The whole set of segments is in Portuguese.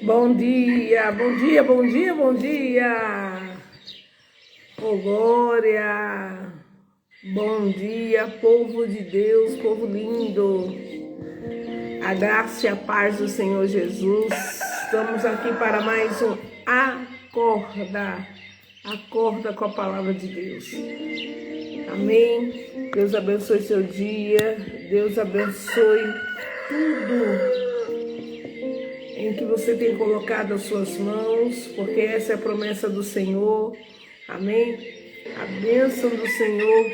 Bom dia, bom dia, bom dia, bom dia. Oh, glória. Bom dia, povo de Deus, povo lindo. A graça e a paz do Senhor Jesus. Estamos aqui para mais um Acorda. Acorda com a palavra de Deus. Amém. Deus abençoe seu dia. Deus abençoe tudo em que você tem colocado as suas mãos, porque essa é a promessa do Senhor. Amém? A bênção do Senhor,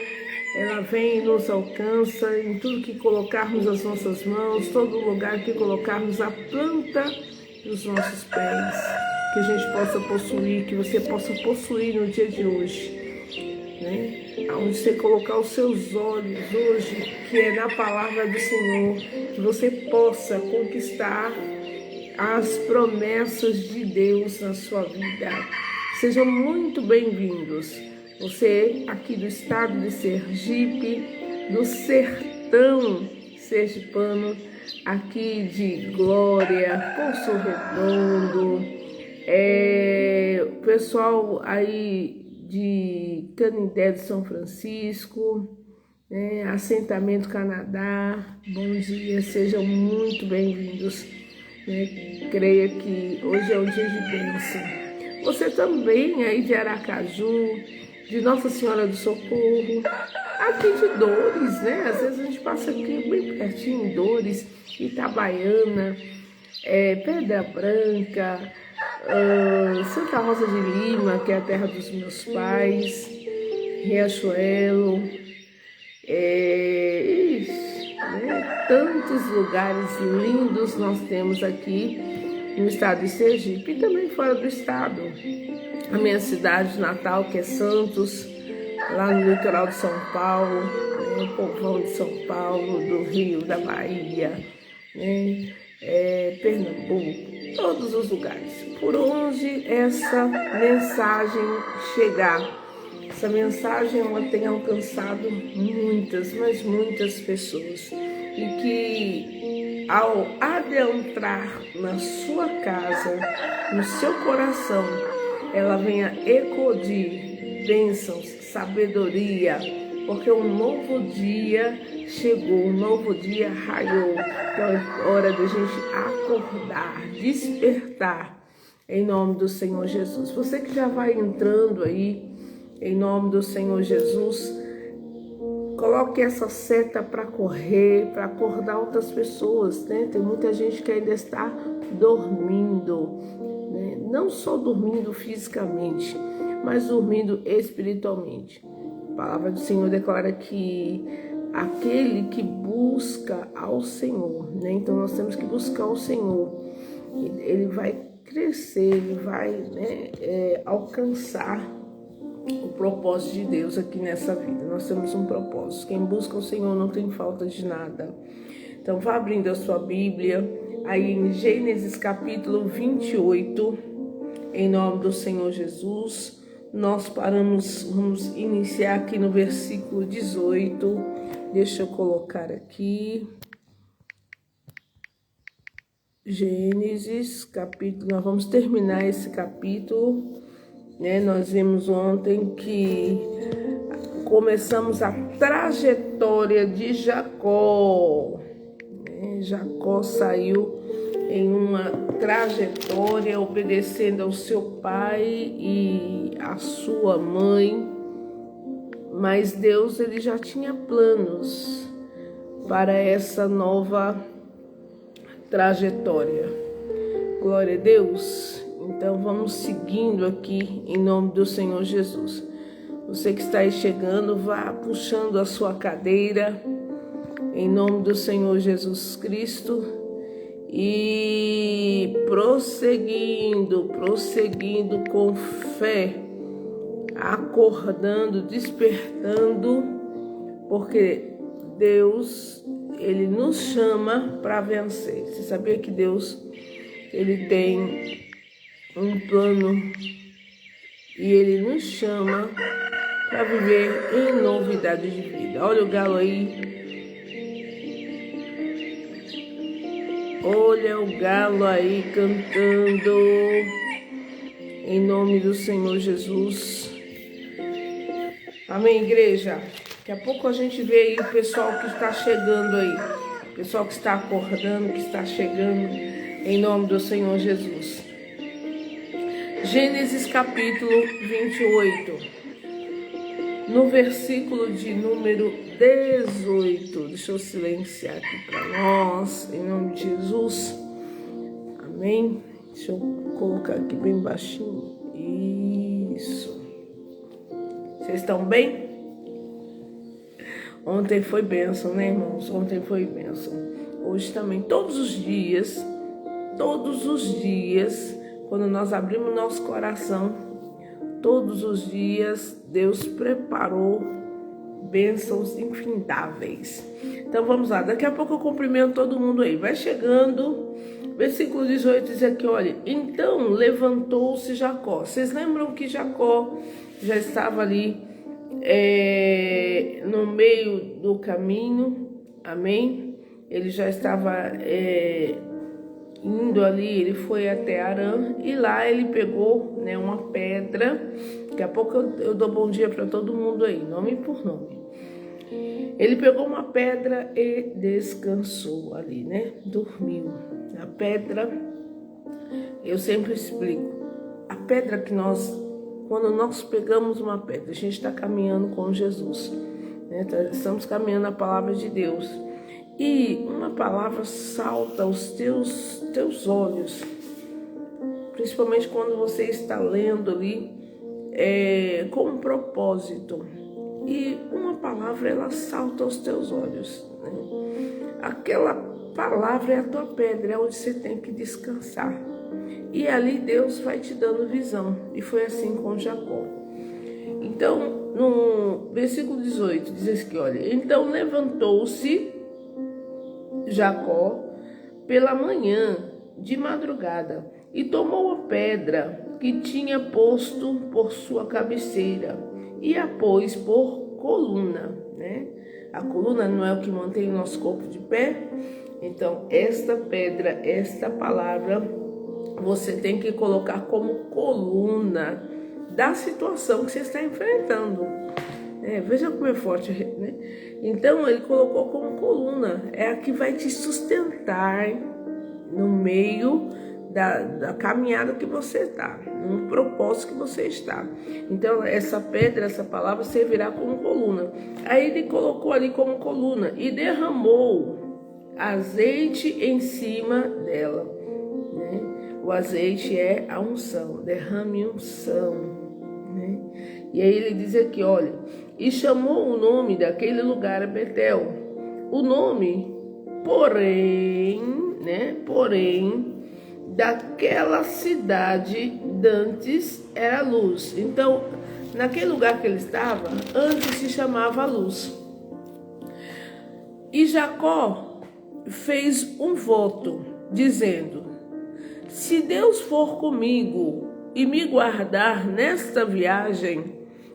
ela vem e nos alcança em tudo que colocarmos as nossas mãos, todo lugar que colocarmos a planta dos nossos pés, que a gente possa possuir, que você possa possuir no dia de hoje, né? Onde você colocar os seus olhos hoje, que é na palavra do Senhor, que você possa conquistar as promessas de Deus na sua vida. Sejam muito bem-vindos. Você aqui do estado de Sergipe, do sertão sergipano, aqui de Glória, Poço Redondo, o pessoal aí de Canindé de São Francisco, Assentamento Canadá, bom dia, sejam muito bem-vindos. Creia que hoje é um dia de bênção. Você também aí de Aracaju, de Nossa Senhora do Socorro, aqui de Dores, né? Às vezes a gente passa aqui bem pertinho em Dores, Itabaiana, Pedra Branca, Santa Rosa de Lima, que é a terra dos meus pais, Riachuelo, tantos lugares lindos nós temos aqui no estado de Sergipe e também fora do estado. A minha cidade natal, que é Santos, lá no litoral de São Paulo, o povão de São Paulo, do Rio, da Bahia, Pernambuco, todos os lugares. Por onde essa mensagem chegar, essa mensagem ela tem alcançado muitas, mas muitas pessoas. E que ao adentrar na sua casa, no seu coração, ela venha eclodir bênçãos, sabedoria, porque um novo dia chegou, um novo dia raiou. Então é hora da gente acordar, despertar, em nome do Senhor Jesus. Você que já vai entrando aí, em nome do Senhor Jesus, coloque essa seta para correr, para acordar outras pessoas, né? Tem muita gente que ainda está dormindo, né? Não só dormindo fisicamente, mas dormindo espiritualmente. A palavra do Senhor declara que aquele que busca ao Senhor, né? Então nós temos que buscar o Senhor. Ele vai crescer, ele vai alcançar o propósito de Deus aqui nessa vida. Nós temos um propósito. Quem busca o Senhor não tem falta de nada. Então vá abrindo a sua Bíblia aí em Gênesis capítulo 28, em nome do Senhor Jesus. Nós vamos iniciar aqui no versículo 18. Deixa eu colocar aqui. Gênesis capítulo, nós vamos terminar esse capítulo. Nós vimos ontem que começamos a trajetória de Jacó. Jacó saiu em uma trajetória obedecendo ao seu pai e à sua mãe, mas Deus ele já tinha planos para essa nova trajetória. Glória a Deus. Então vamos seguindo aqui em nome do Senhor Jesus. Você que está aí chegando, vá puxando a sua cadeira em nome do Senhor Jesus Cristo e prosseguindo com fé, acordando, despertando, porque Deus, ele nos chama para vencer. Você sabia que Deus, ele tem um plano e ele nos chama para viver em novidade de vida. Olha o galo aí. Olha o galo aí cantando. Em nome do Senhor Jesus. Amém, igreja? Daqui a pouco a gente vê aí o pessoal que está chegando aí. O pessoal que está acordando, que está chegando. Em nome do Senhor Jesus. Gênesis capítulo 28. No versículo de número 18. Deixa eu silenciar aqui para nós. Em nome de Jesus. Amém. Deixa eu colocar aqui bem baixinho. Isso. Vocês estão bem? Ontem foi bênção, né, irmãos? Ontem foi bênção. Hoje também, todos os dias, quando nós abrimos nosso coração, todos os dias, Deus preparou bênçãos infindáveis. Então vamos lá, daqui a pouco eu cumprimento todo mundo aí. Vai chegando. Versículo 18 diz aqui, olha, então levantou-se Jacó. Vocês lembram que Jacó já estava ali no meio do caminho, amém? Ele já estava indo ali, ele foi até Arã e lá ele pegou, né, uma pedra. Daqui a pouco eu dou bom dia para todo mundo aí, nome por nome. Ele pegou uma pedra e descansou ali, né? Dormiu. A pedra, eu sempre explico, a pedra que quando nós pegamos uma pedra, a gente está caminhando com Jesus, né? Estamos caminhando a palavra de Deus. E uma palavra salta aos teus olhos, principalmente quando você está lendo ali com um propósito. E uma palavra, ela salta aos teus olhos, né? Aquela palavra é a tua pedra, é onde você tem que descansar. E ali Deus vai te dando visão. E foi assim com Jacó. Então, no versículo 18, diz que, olha, então levantou-se Jacó pela manhã, de madrugada, e tomou a pedra que tinha posto por sua cabeceira e a pôs por coluna, né? A coluna não é o que mantém o nosso corpo de pé? Então, esta pedra, esta palavra, você tem que colocar como coluna da situação que você está enfrentando. Veja como é forte, né? Então, ele colocou como coluna, é a que vai te sustentar no meio da caminhada que você está, no propósito que você está. Então, essa pedra, essa palavra servirá como coluna. Aí ele colocou ali como coluna e derramou azeite em cima dela, né? O azeite é a unção, derrame unção, né? E aí ele diz aqui, olha, e chamou o nome daquele lugar Betel. O nome, porém, né? Porém, daquela cidade dantes era Luz. Então, naquele lugar que ele estava, antes se chamava Luz. E Jacó fez um voto, dizendo, se Deus for comigo e me guardar nesta viagem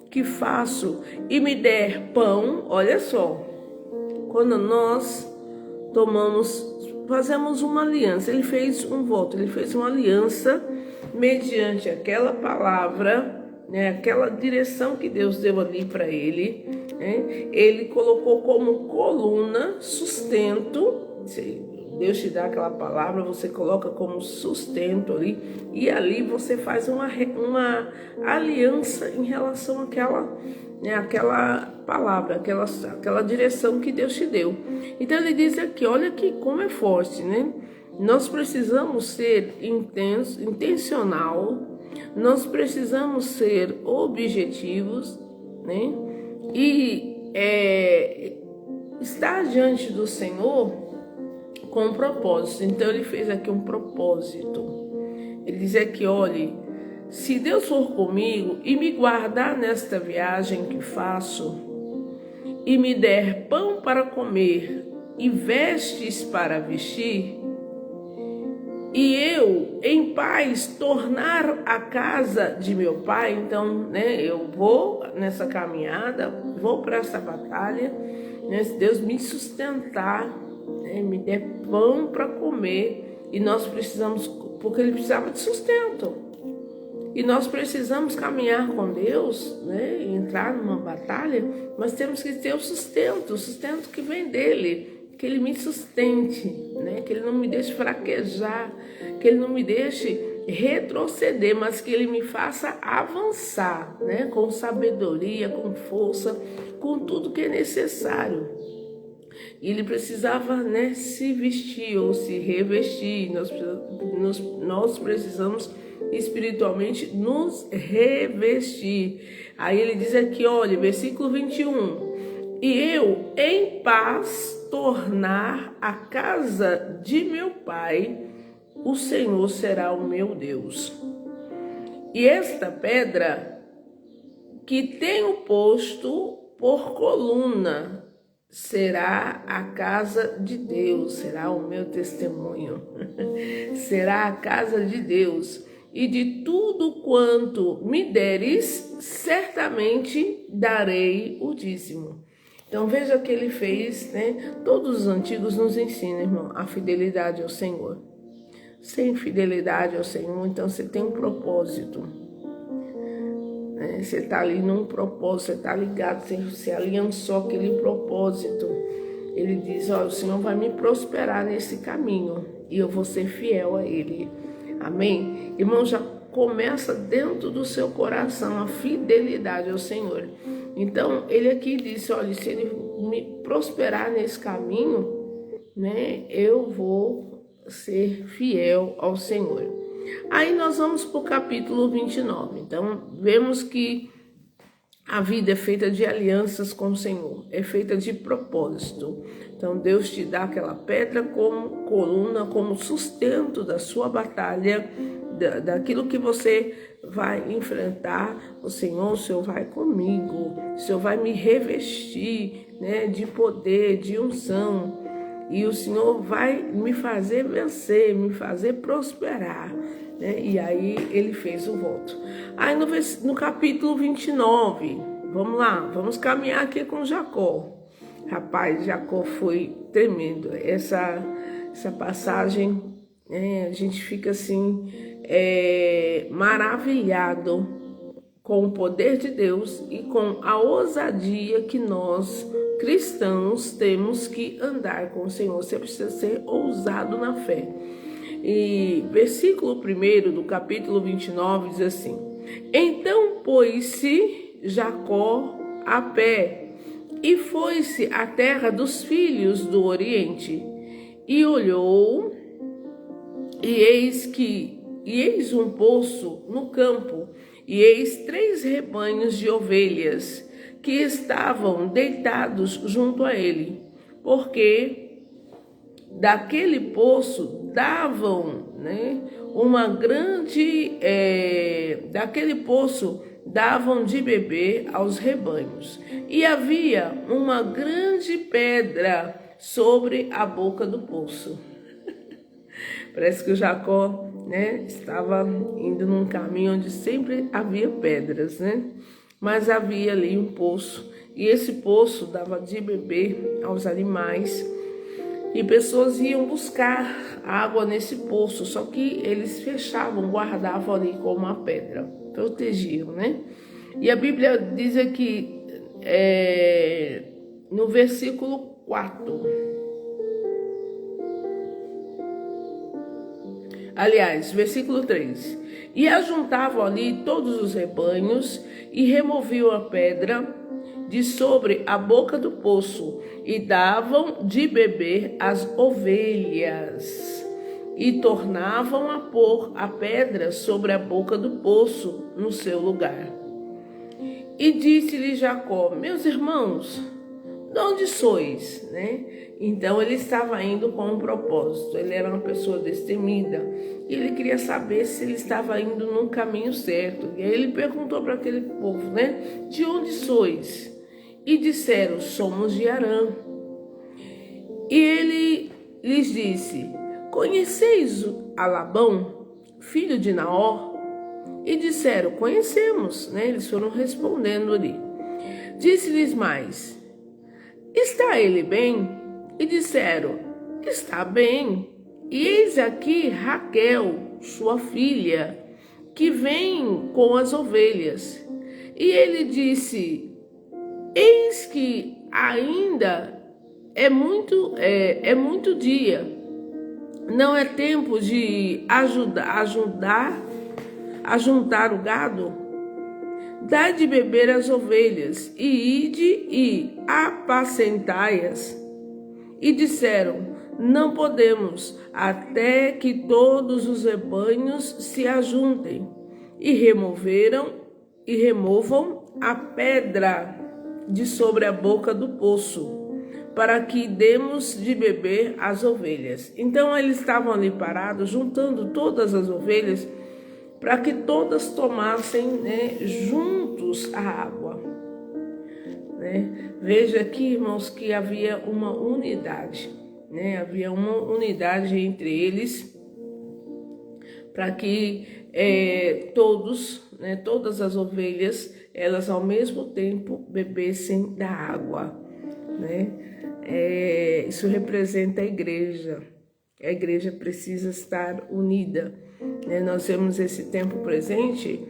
que faço e me der pão, olha só, quando nós fazemos uma aliança, ele fez um voto, ele fez uma aliança mediante aquela palavra, né, aquela direção que Deus deu ali para ele, né, ele colocou como coluna sustento. Deus te dá aquela palavra, você coloca como sustento ali, e ali você faz uma aliança em relação àquela, né, àquela palavra, aquela direção que Deus te deu. Então ele diz aqui, olha que como é forte, né? Nós precisamos ser intencional, nós precisamos ser objetivos, né? E estar diante do Senhor com um propósito. Então ele fez aqui um propósito. Ele diz aqui, olhe, se Deus for comigo e me guardar nesta viagem que faço, e me der pão para comer e vestes para vestir, e eu em paz tornar a casa de meu pai, então, né, eu vou nessa caminhada, vou para essa batalha, né, se Deus me sustentar, me der pão para comer E nós precisamos, porque ele precisava de sustento. E nós precisamos caminhar com Deus, né? Entrar numa batalha, mas temos que ter o sustento que vem dele, que ele me sustente, né? Que ele não me deixe fraquejar, que ele não me deixe retroceder, mas que ele me faça avançar, né? Com sabedoria, com força, com tudo que é necessário. E ele precisava, né, se vestir ou se revestir. Nós precisamos espiritualmente nos revestir. Aí ele diz aqui, olha, versículo 21. E eu em paz tornar a casa de meu pai, o Senhor será o meu Deus. E esta pedra que tenho posto por coluna será a casa de Deus, será o meu testemunho, será a casa de Deus. E de tudo quanto me deres, certamente darei o dízimo. Então veja o que ele fez, né? Todos os antigos nos ensinam, irmão, a fidelidade ao Senhor. Sem fidelidade ao Senhor, então você tem um propósito. Você está ali num propósito, você está ligado, você aliançou aquele propósito. Ele diz, olha, o Senhor vai me prosperar nesse caminho e eu vou ser fiel a Ele. Amém? Irmão, já começa dentro do seu coração a fidelidade ao Senhor. Então, ele aqui disse, olha, se Ele me prosperar nesse caminho, né, eu vou ser fiel ao Senhor. Aí nós vamos para o capítulo 29. Então, vemos que a vida é feita de alianças com o Senhor, é feita de propósito. Então, Deus te dá aquela pedra como coluna, como sustento da sua batalha, daquilo que você vai enfrentar. O Senhor vai comigo, o Senhor vai me revestir, né, de poder, de unção. E o Senhor vai me fazer vencer, me fazer prosperar. Né? E aí ele fez o voto. Aí no capítulo 29, vamos lá, vamos caminhar aqui com Jacó. Rapaz, Jacó foi tremendo. Essa passagem, a gente fica assim, maravilhado com o poder de Deus e com a ousadia que nós cristãos temos que andar com o Senhor. Você precisa ser ousado na fé. E versículo 1 do capítulo 29 diz assim: Então pôs-se Jacó a pé e foi-se à terra dos filhos do Oriente e olhou e eis um poço no campo e eis 3 rebanhos de ovelhas que estavam deitados junto a ele, porque daquele poço davam, daquele poço davam de beber aos rebanhos, e havia uma grande pedra sobre a boca do poço. Parece que o Jacó, estava indo num caminho onde sempre havia pedras, Mas havia ali um poço, e esse poço dava de beber aos animais, e pessoas iam buscar água nesse poço, só que eles fechavam, guardavam ali com uma pedra, protegiam, E a Bíblia diz aqui, no versículo 4, aliás, versículo 3, e ajuntavam ali todos os rebanhos e removiam a pedra de sobre a boca do poço e davam de beber às ovelhas e tornavam a pôr a pedra sobre a boca do poço no seu lugar. E disse-lhe Jacó: meus irmãos, de onde sois? Então ele estava indo com um propósito, ele era uma pessoa destemida e ele queria saber se ele estava indo num caminho certo. E aí ele perguntou para aquele povo, de onde sois? E disseram: somos de Arã. E ele lhes disse: conheceis a Labão, filho de Naor? E disseram: conhecemos. Eles foram respondendo ali. Disse-lhes mais: está ele bem? E disseram: está bem. E eis aqui Raquel, sua filha, que vem com as ovelhas. E ele disse: eis que ainda é muito dia, não é tempo de ajuntar o gado? Dai de beber as ovelhas, e ide e apacentai-as. E disseram: não podemos, até que todos os rebanhos se ajuntem. E removam a pedra de sobre a boca do poço, para que demos de beber às ovelhas. Então eles estavam ali parados, juntando todas as ovelhas, para que todas tomassem, né, juntos a água. Né? Veja aqui, irmãos, que havia uma unidade, né? Havia uma unidade entre eles, para que todos, né, todas as ovelhas, elas ao mesmo tempo bebessem da água, né? Isso representa a igreja. A igreja precisa estar unida, né? Nós vemos esse tempo presente,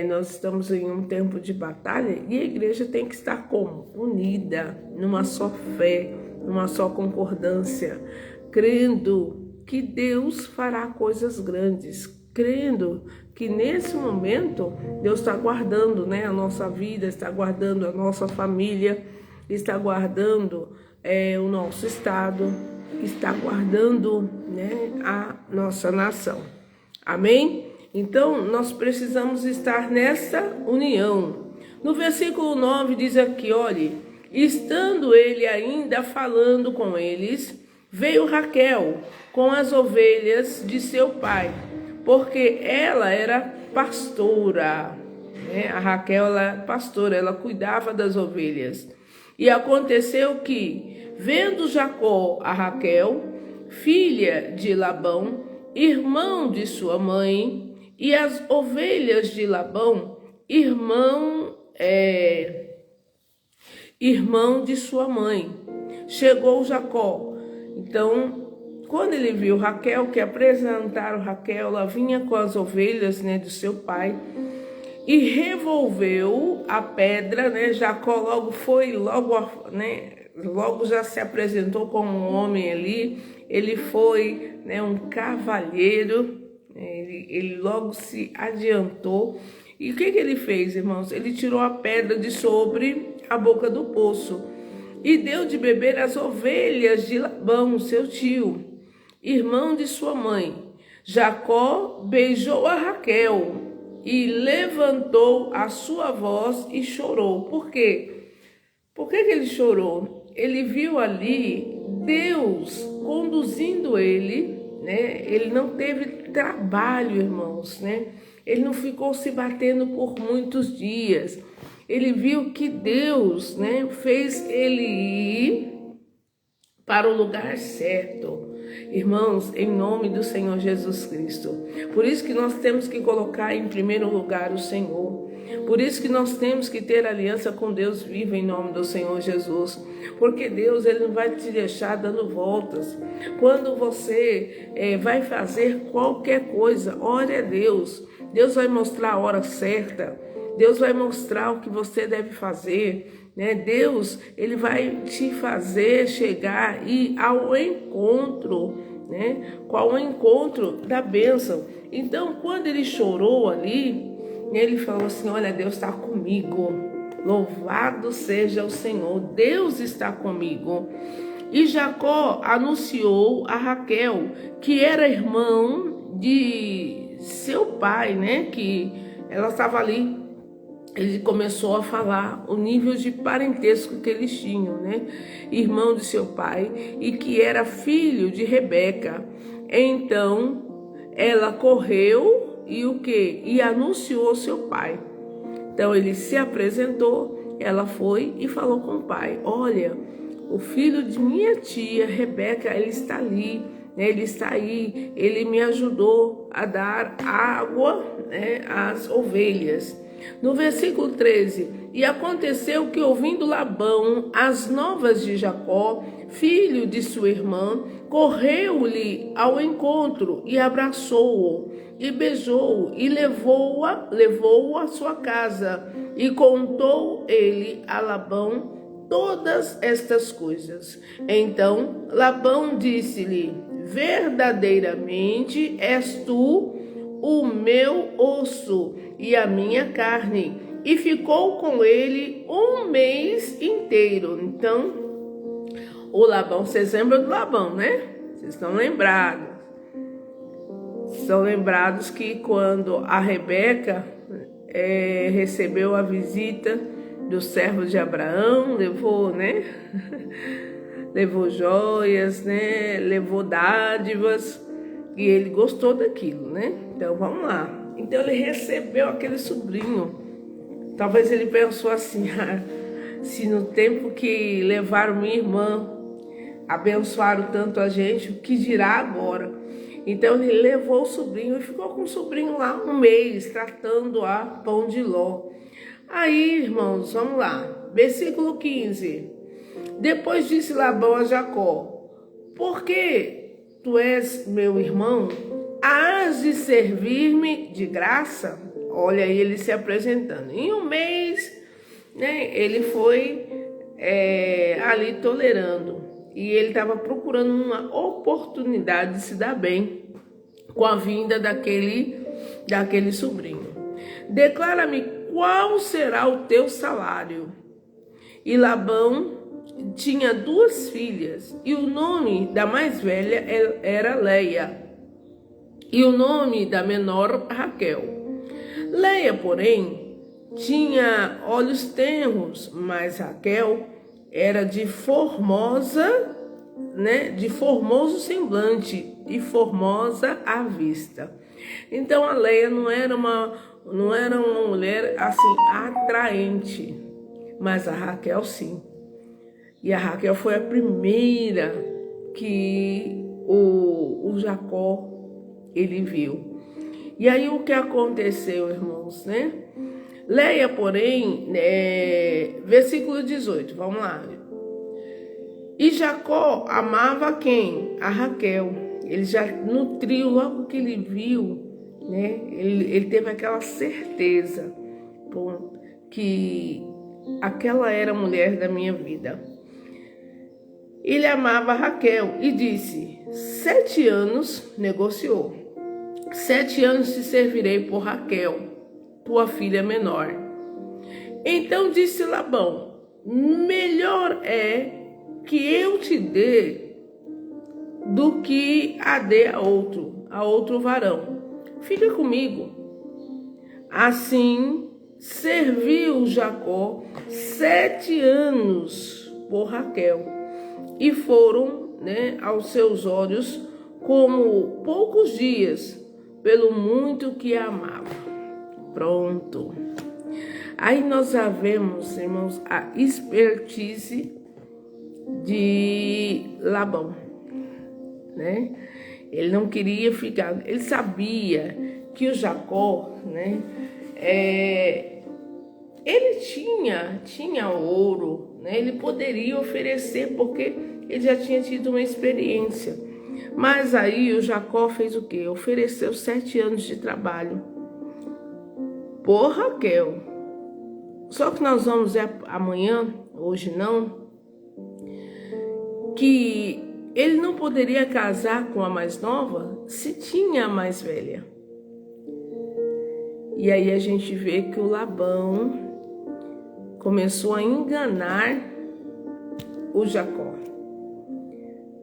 nós estamos em um tempo de batalha, e a igreja tem que estar como? Unida, numa só fé, numa só concordância, crendo que Deus fará coisas grandes, crendo que nesse momento Deus está guardando, né, a nossa vida, está guardando a nossa família, está guardando o nosso estado, está guardando, né, a nossa nação. Amém? Então, nós precisamos estar nessa união. No versículo 9 diz aqui, olhe, estando ele ainda falando com eles, veio Raquel com as ovelhas de seu pai, porque ela era pastora, né? A Raquel era pastora, ela cuidava das ovelhas. E aconteceu que, vendo Jacó a Raquel, filha de Labão, irmão de sua mãe, e as ovelhas de Labão, irmão de sua mãe, chegou Jacó. Então, quando ele viu Raquel, que apresentaram Raquel, ela vinha com as ovelhas, né, do seu pai, e revolveu a pedra, né? Jacó logo já se apresentou como um homem ali. Ele foi, né, um cavalheiro. Ele logo se adiantou. E o que ele fez, irmãos? Ele tirou a pedra de sobre a boca do poço e deu de beber às ovelhas de Labão, seu tio, irmão de sua mãe. Jacó beijou a Raquel e levantou a sua voz e chorou. Por quê? Por que ele chorou? Ele viu ali Deus conduzindo ele, né? Ele não teve trabalho, irmãos, né? Ele não ficou se batendo por muitos dias. Ele viu que Deus, né, fez ele ir para o lugar certo. Irmãos, em nome do Senhor Jesus Cristo. Por isso que nós temos que colocar em primeiro lugar o Senhor. Por isso que nós temos que ter aliança com Deus vivo em nome do Senhor Jesus. Porque Deus, Ele não vai te deixar dando voltas. Quando você vai fazer qualquer coisa, ore a Deus. Deus vai mostrar a hora certa. Deus vai mostrar o que você deve fazer, né? Deus, Ele vai te fazer chegar e ao encontro, né? Qual o encontro da bênção. Então, quando ele chorou ali, ele falou assim: olha, Deus está comigo. Louvado seja o Senhor. Deus está comigo. E Jacó anunciou a Raquel, que era irmão de seu pai, né? Que ela estava ali. Ele começou a falar o nível de parentesco que eles tinham, né? Irmão de seu pai, e que era filho de Rebeca. Então, ela correu e o quê? E anunciou seu pai. Então, ele se apresentou, ela foi e falou com o pai: olha, o filho de minha tia, Rebeca, ele está ali, né? Ele está aí, ele me ajudou a dar água, né, às ovelhas. No versículo 13, e aconteceu que, ouvindo Labão as novas de Jacó, filho de sua irmã, correu-lhe ao encontro e abraçou-o, e beijou-o, e levou-o à sua casa, e contou ele a Labão todas estas coisas. Então Labão disse-lhe: verdadeiramente és tu o meu osso e a minha carne. E ficou com ele um mês inteiro. Então, o Labão, vocês lembram do Labão, né? Vocês estão lembrados. Estão lembrados que quando a Rebeca recebeu a visita dos servos de Abraão, levou, né? Levou joias, né? Levou dádivas. E ele gostou daquilo, né? Então, vamos lá. Então, ele recebeu aquele sobrinho. Talvez ele pensou assim, se no tempo que levaram minha irmã, abençoaram tanto a gente, o que dirá agora? Então, ele levou o sobrinho e ficou com o sobrinho lá um mês, tratando a pão de ló. Aí, irmãos, vamos lá. Versículo 15. Depois disse Labão a Jacó: por que tu és meu irmão, hás de servir-me de graça? Olha aí ele se apresentando. Em um mês, né, ele foi ali tolerando. E ele estava procurando uma oportunidade de se dar bem com a vinda daquele sobrinho. Declara-me qual será o teu salário. E Labão tinha 2 filhas, e o nome da mais velha era Leia, e o nome da menor Raquel. Leia, porém, tinha olhos tenros, mas Raquel era de formosa, né, de formoso semblante e formosa à vista. Então a Leia não era uma mulher assim atraente, mas a Raquel sim. E a Raquel foi a primeira que o Jacó ele viu. E aí o que aconteceu, irmãos, né? Leia, porém, versículo 18, vamos lá. E Jacó amava quem? A Raquel. Ele já nutriu logo que ele viu, né? Ele teve aquela certeza que aquela era a mulher da minha vida. Ele amava Raquel e disse: 7 anos, negociou. 7 anos te servirei por Raquel, tua filha menor. Então disse Labão: melhor é que eu te dê do que a dê a outro varão. Fica comigo. Assim serviu Jacó 7 anos por Raquel, e foram, né, aos seus olhos como poucos dias, pelo muito que a amava. Pronto. Aí nós já vemos, irmãos, a expertise de Labão, né? Ele não queria ficar, ele sabia que o Jacó, né, ele tinha ouro, né? Ele poderia oferecer porque ele já tinha tido uma experiência. Mas aí o Jacó fez o quê? Ofereceu 7 anos de trabalho por Raquel. Só que nós vamos ver amanhã, hoje não, que ele não poderia casar com a mais nova se tinha a mais velha. E aí a gente vê que o Labão começou a enganar o Jacó.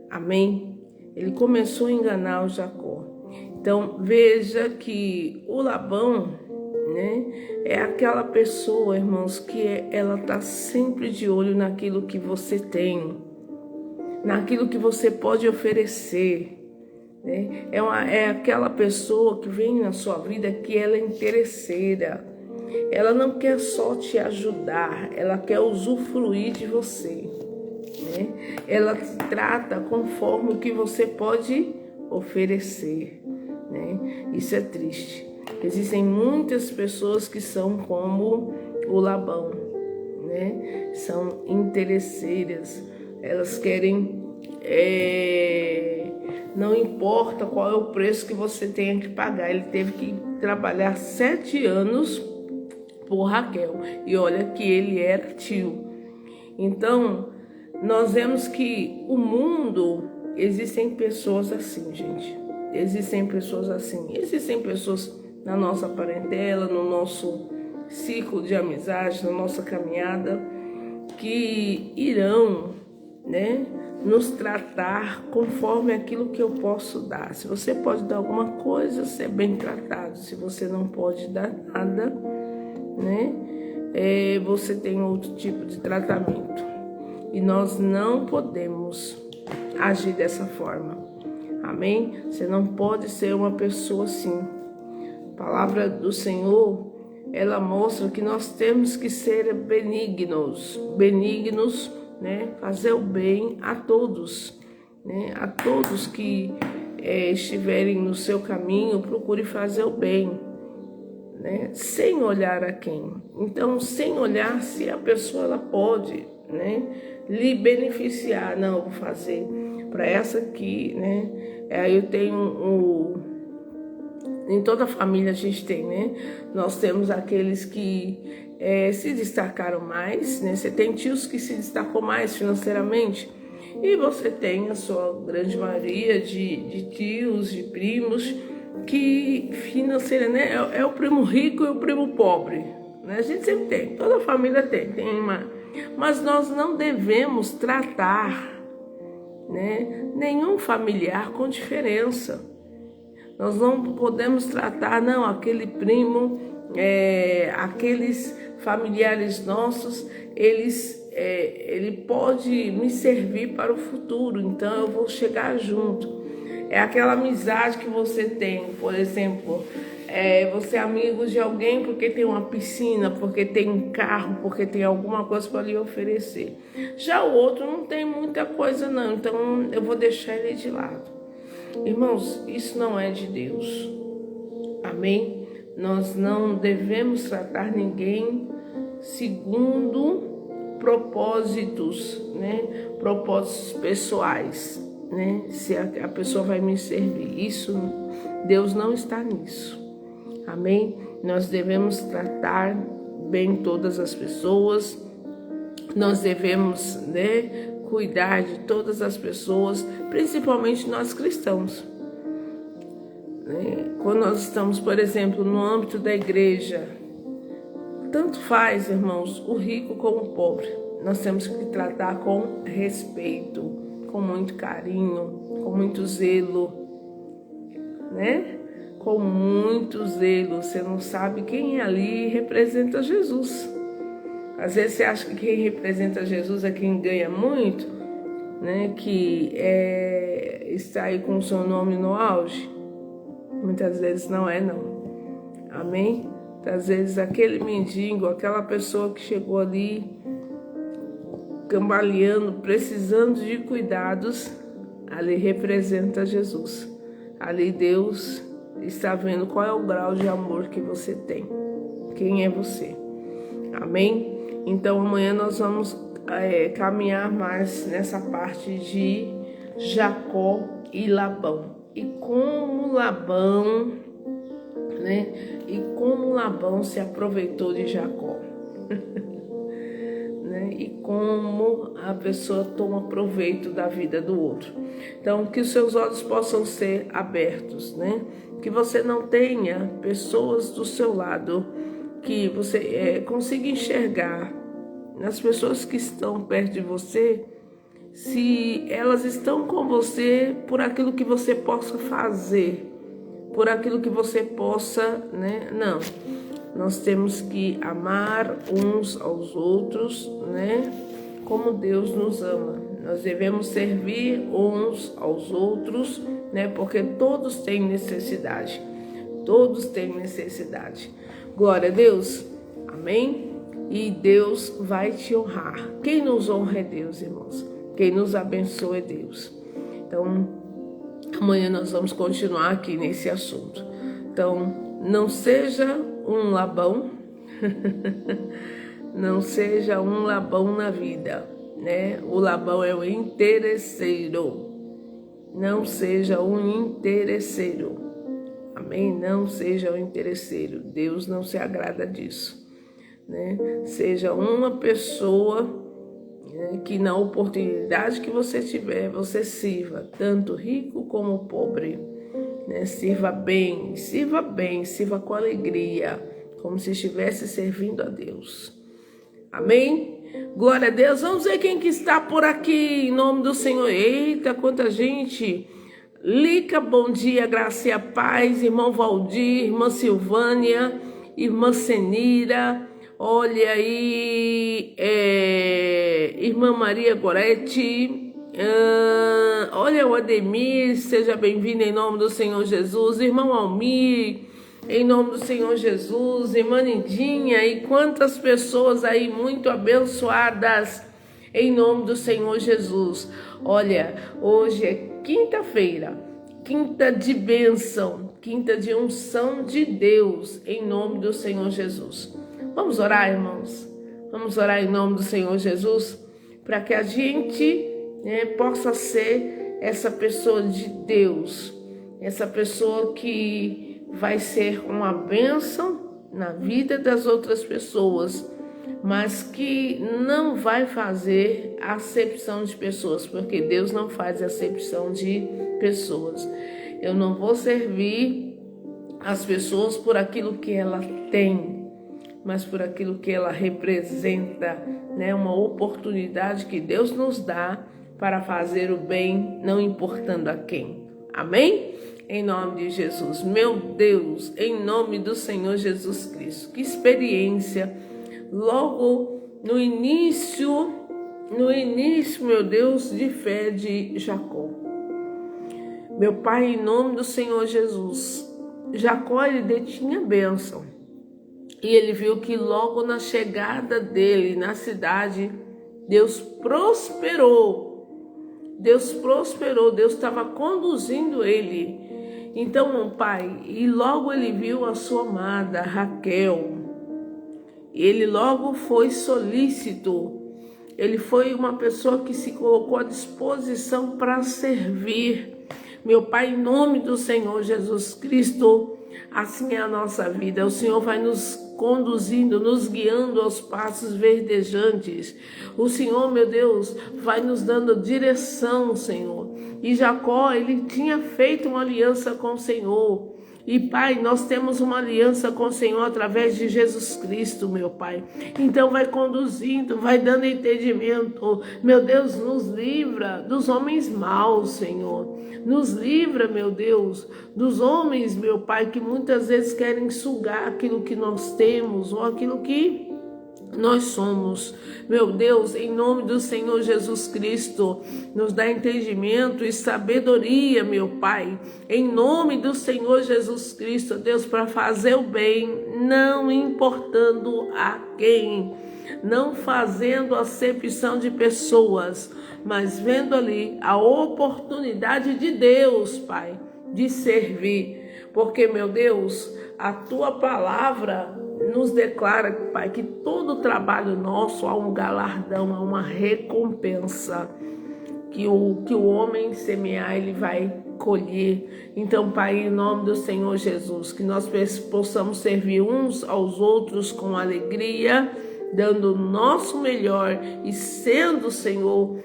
Amém? Ele começou a enganar o Jacó. Então veja que o Labão, né, é aquela pessoa, irmãos, que ela está sempre de olho naquilo que você tem, naquilo que você pode oferecer, né? É aquela pessoa que vem na sua vida que ela é interesseira. Ela não quer só te ajudar, ela quer usufruir de você, né? Ela te trata conforme o que você pode oferecer, né? Isso é triste. Existem muitas pessoas que são como o Labão, né? São interesseiras, elas querem, não importa qual é o preço que você tenha que pagar. Ele teve que trabalhar 7 anos por Raquel, e olha que ele era tio. Então, nós vemos que o mundo, existem pessoas assim, gente. Existem pessoas assim. Existem pessoas na nossa parentela, no nosso ciclo de amizade, na nossa caminhada, que irão, né, nos tratar conforme aquilo que eu posso dar. Se você pode dar alguma coisa, ser bem tratado. Se você não pode dar nada, né, você tem outro tipo de tratamento. E nós não podemos agir dessa forma. Amém? Você não pode ser uma pessoa assim. A palavra do Senhor, ela mostra que nós temos que ser benignos, né? Fazer o bem a todos, né? A todos que estiverem no seu caminho, procure fazer o bem, né? Sem olhar a quem. Então, sem olhar se a pessoa ela pode, né, lhe beneficiar. Não, eu vou fazer para essa aqui, né? Aí eu tenho em toda a família a gente tem, né? Nós temos aqueles que se destacaram mais, né? Você tem tios que se destacou mais financeiramente, e você tem a sua grande maioria de tios, de primos, que financeira, né? É o primo rico e o primo pobre, né? A gente sempre tem, toda família tem mas nós não devemos tratar, né, nenhum familiar com diferença. Nós não podemos tratar, não, aquele primo, aqueles familiares nossos, ele pode me servir para o futuro, então eu vou chegar junto. É aquela amizade que você tem, por exemplo, você é amigo de alguém porque tem uma piscina, porque tem um carro, porque tem alguma coisa para lhe oferecer. Já o outro não tem muita coisa não, então eu vou deixar ele de lado. Irmãos, isso não é de Deus. Amém? Nós não devemos tratar ninguém segundo propósitos, né? Propósitos pessoais, né? Se a pessoa vai me servir. Isso, Deus não está nisso. Amém? Nós devemos tratar bem todas as pessoas. Nós devemos, né, cuidar de todas as pessoas, principalmente nós cristãos. Quando nós estamos, por exemplo, no âmbito da igreja, tanto faz, irmãos, o rico como o pobre. Nós temos que tratar com respeito, com muito carinho, com muito zelo, né? Com muito zelo. Você não sabe quem ali representa Jesus. Às vezes você acha que quem representa Jesus é quem ganha muito, né? Que está aí com o seu nome no auge. Muitas vezes não é, não. Amém? Às vezes aquele mendigo, aquela pessoa que chegou ali cambaleando, precisando de cuidados, ali representa Jesus. Ali Deus está vendo qual é o grau de amor que você tem. Quem é você? Amém? Então amanhã nós vamos caminhar mais nessa parte de Jacó e Labão. E como Labão, né? E como Labão se aproveitou de Jacó. Né? E como a pessoa toma proveito da vida do outro. Então, que os seus olhos possam ser abertos, né? Que você não tenha pessoas do seu lado, que você consiga enxergar nas pessoas que estão perto de você, se elas estão com você por aquilo que você possa fazer, por aquilo que você possa, né? Não. Nós temos que amar uns aos outros, né? Como Deus nos ama. Nós devemos servir uns aos outros, né? Porque todos têm necessidade. Todos têm necessidade. Glória a Deus. Amém? E Deus vai te honrar. Quem nos honra é Deus, irmãos. Quem nos abençoa é Deus. Então, amanhã nós vamos continuar aqui nesse assunto. Então, Não seja um Labão, não seja um Labão na vida, né? O Labão é o interesseiro. Não seja um interesseiro. Amém? Não seja um interesseiro. Deus não se agrada disso, né? Seja uma pessoa, né, que na oportunidade que você tiver, você sirva, tanto rico como pobre, né? Sirva bem, sirva com alegria, como se estivesse servindo a Deus. Amém? Glória a Deus. Vamos ver quem que está por aqui, em nome do Senhor. Eita, quanta gente. Lica, bom dia, graça e a paz. Irmão Valdir, irmã Silvânia, irmã Senira. Olha aí, irmã Maria Gorete. Olha o Ademir, seja bem-vindo em nome do Senhor Jesus. Irmão Almir, em nome do Senhor Jesus. Irmã Nidinha, e quantas pessoas aí muito abençoadas em nome do Senhor Jesus. Olha, hoje é quinta-feira, quinta de bênção, quinta de unção de Deus em nome do Senhor Jesus. Vamos orar, irmãos? Vamos orar em nome do Senhor Jesus para que a gente, né, possa ser essa pessoa de Deus, essa pessoa que vai ser uma bênção na vida das outras pessoas, mas que não vai fazer acepção de pessoas, porque Deus não faz acepção de pessoas. Eu não vou servir as pessoas por aquilo que ela tem, mas por aquilo que ela representa, né? Uma oportunidade que Deus nos dá para fazer o bem, não importando a quem. Amém? Em nome de Jesus. Meu Deus, em nome do Senhor Jesus Cristo. Que experiência. Logo no início, meu Deus, de fé de Jacó. Meu Pai, em nome do Senhor Jesus. Jacó, ele detinha bênção. E ele viu que logo na chegada dele na cidade, Deus prosperou. Deus estava conduzindo ele. Então, meu Pai, e logo ele viu a sua amada Raquel. Ele logo foi solícito. Ele foi uma pessoa que se colocou à disposição para servir. Meu Pai, em nome do Senhor Jesus Cristo, assim é a nossa vida. O Senhor vai nos conduzindo, nos guiando aos passos verdejantes. O Senhor, meu Deus, vai nos dando direção, Senhor. E Jacó, ele tinha feito uma aliança com o Senhor. E, Pai, nós temos uma aliança com o Senhor através de Jesus Cristo, meu Pai. Então, vai conduzindo, vai dando entendimento. Meu Deus, nos livra dos homens maus, Senhor. Nos livra, meu Deus, dos homens, meu Pai, que muitas vezes querem sugar aquilo que nós temos ou aquilo que nós somos. Meu Deus, em nome do Senhor Jesus Cristo, nos dá entendimento e sabedoria, meu Pai, em nome do Senhor Jesus Cristo, Deus, para fazer o bem, não importando a quem, não fazendo acepção de pessoas, mas vendo ali a oportunidade de Deus, Pai, de servir, porque, meu Deus, a Tua palavra nos declara, Pai, que todo trabalho nosso há um galardão, há uma recompensa, que o homem semear, ele vai colher. Então, Pai, em nome do Senhor Jesus, que nós possamos servir uns aos outros com alegria, dando o nosso melhor e sendo, Senhor,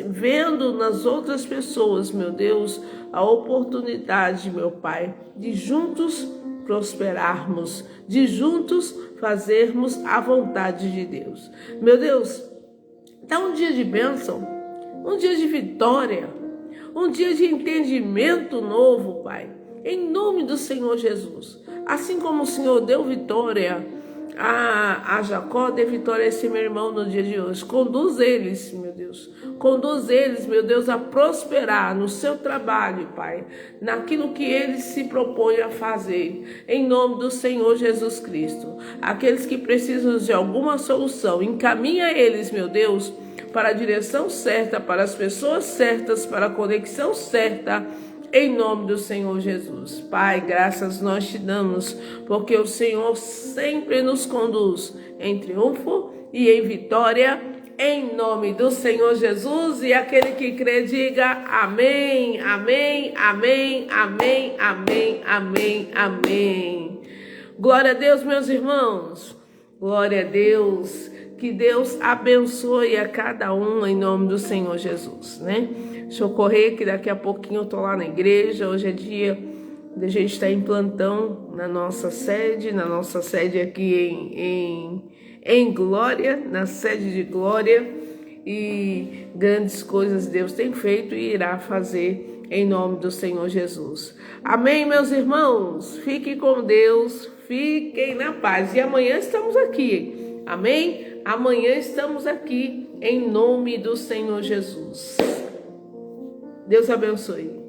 vendo nas outras pessoas, meu Deus, a oportunidade, meu Pai, de juntos prosperarmos, de juntos fazermos a vontade de Deus. Meu Deus, dá um dia de bênção, um dia de vitória, um dia de entendimento novo, Pai, em nome do Senhor Jesus. Assim como o Senhor deu vitória a Jacó, dê vitória a esse meu irmão no dia de hoje. Conduz eles, meu Deus. Conduz eles, meu Deus, a prosperar no seu trabalho, Pai, naquilo que eles se propõem a fazer, em nome do Senhor Jesus Cristo. Aqueles que precisam de alguma solução, encaminha eles, meu Deus, para a direção certa, para as pessoas certas, para a conexão certa, em nome do Senhor Jesus. Pai, graças nós te damos, porque o Senhor sempre nos conduz em triunfo e em vitória, em nome do Senhor Jesus. E aquele que crê, diga amém, amém, amém, amém, amém, amém, amém. Glória a Deus, meus irmãos. Glória a Deus. Que Deus abençoe a cada um em nome do Senhor Jesus, né? Deixa eu correr que daqui a pouquinho eu tô lá na igreja. Hoje é dia de a gente estar em plantão na nossa sede aqui em Glória, na sede de Glória. E grandes coisas Deus tem feito e irá fazer em nome do Senhor Jesus. Amém, meus irmãos? Fiquem com Deus, fiquem na paz. E amanhã estamos aqui. Amém? Amanhã estamos aqui em nome do Senhor Jesus. Deus abençoe.